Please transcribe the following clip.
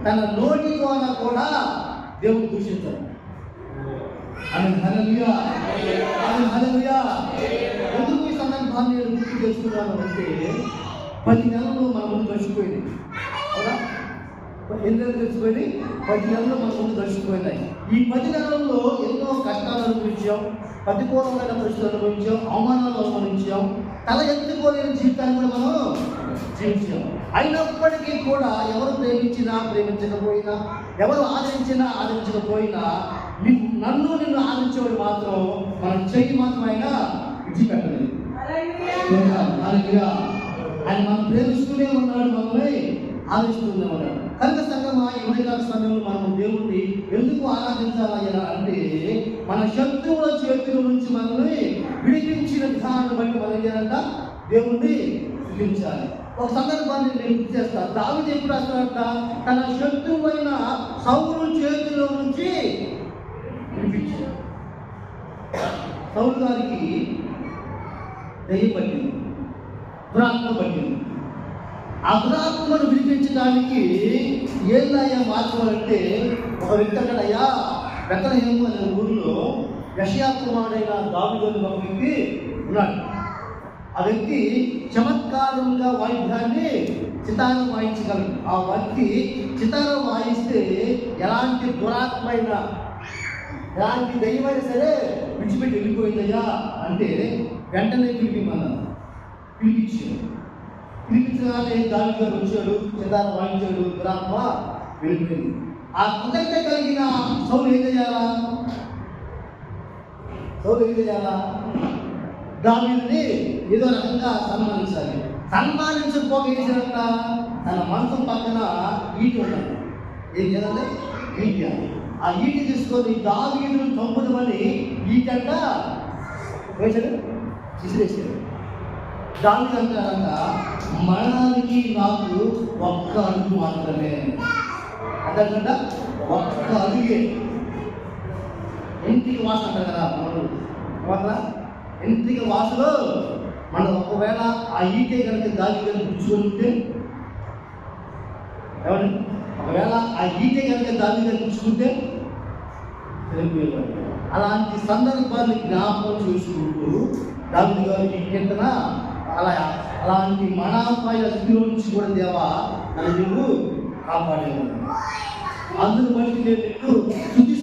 తన నోటి ద్వారా కూడా దేవుడు దూషించాడు. హల్లెలూయా, హల్లెలూయా. ఎందుకు ఈ సందర్భాన్ని నేను గుర్తు చేస్తున్నాను అంటే 10 నెలలు మన ముందు గడిచిపోయింది కదా. ఎన్ని నెలలు గడిచిపోయింది? 10 నెలలు మన ముందు గడిచిపోయినాయి. ఈ 10 నెలల్లో ఎన్నో కష్టాలు అనుభవించాం, ప్రతికూలమైన పరిస్థితులు అనుభవించాం, అవమానాలు అనుభవించాం, తల ఎత్తుకోలేని జీవితాన్ని కూడా మనం జీవించాం. అయినప్పటికీ కూడా ఎవరు ప్రేమించినా ప్రేమించకపోయినా, ఎవరు ఆదరించినా ఆదరించకపోయినా, నిన్ను ఆదరించేవాడు మాత్రం మన చెయ్యి మాత్రం ఆయన విడిచిపెట్టలేదు. ఆయన మనం ప్రేమిస్తూనే ఉన్నాడు, మనల్ని ఆదరిస్తూనే ఉన్నాడు. కనుక సంగమా ఈ ఉదయకాల సమయంలో మనం దేవుడిని ఎందుకు ఆరాధించాలి అంటే, మన శత్రువుల చేతుల నుంచి మనల్ని విడిపించిన విధానాన్ని బట్టి మనం ఏం చేయాలంట? దేవుణ్ణి స్తుతించాలి. ఒక సందర్భాన్ని నేను గుర్తు చేస్తాను. దావీదు ఎప్పుడు రాస్తాడంట? తన శత్రువైన సౌలు చేతిలో నుంచి విడిపించాడు. సౌలు గారికి దయ్యం పట్టింది, దురాత్మ పట్టింది. ఆ దురాత్మను విడిపించడానికి ఏందయ్యా మార్గం అంటే, ఒక వ్యక్తి అక్కడయ్యా బెత్లెహేము అనే ఊరిలో యెషయా కుమారుడైన దావీదు అనే ఒక వ్యక్తి ఉన్నాడు. ఆ వ్యక్తి చమత్కారంగా వాయిద్యాన్ని సితారం వాయించగలడు. ఆ వ్యక్తి సితారం వాయిస్తే ఎలాంటి దురాత్మైన, ఎలాంటి దయ్యమైనా సరే విడిచిపెట్టి వెళ్ళిపోయిందయ్యా అంటే వెంటనే పిలిపిమన్నారు. పిలిపించగానే దావీదు గారు వచ్చాడు, సితారం వాయించాడు, దురాత్మ వెళ్ళిపోయింది. ఆ కృతజ్ఞత కలిగిన సౌలు ఏం చేయాలా? దావీదుని ఏదో రకంగా సన్మానించాలి. సన్మానించకపోక ఏం చేయాలంట? తన మనసు పక్కన ఈటి ఉండాలి. ఏం చేయాలంటే ఈటి. ఆ ఈటి తీసుకొని దావీదును చంపుదామని ఈటంట వేసాడు, విసిరేసాడు. దావీదు అంటారంట, మరణానికి నాకు ఒక్క అడుగు మాత్రమే. అంటారంట, ఒక్క అడుగే. ఇంటికి వాసన అంటారు కదా మనలు, ఎంట్రిక వాసులో మనం ఒకవేళ ఆ ఈటే కనుక దావీదు గారిని గుచ్చుకొని ఉంటే, ఏమండి, ఒకవేళ ఆ ఈటే కనుక దావీదు గారిని గుచ్చుకుంటే తెలియపోయేవాడు. అలాంటి సందర్భాన్ని జ్ఞాపకం చేసుకుంటూ దావీదు గారు ఈ కీర్తన అలాంటి మనాపాయ స్థితిలో నుంచి కూడా దేవా నన్ను కాపాడేవాడు. అందును బట్టి నేను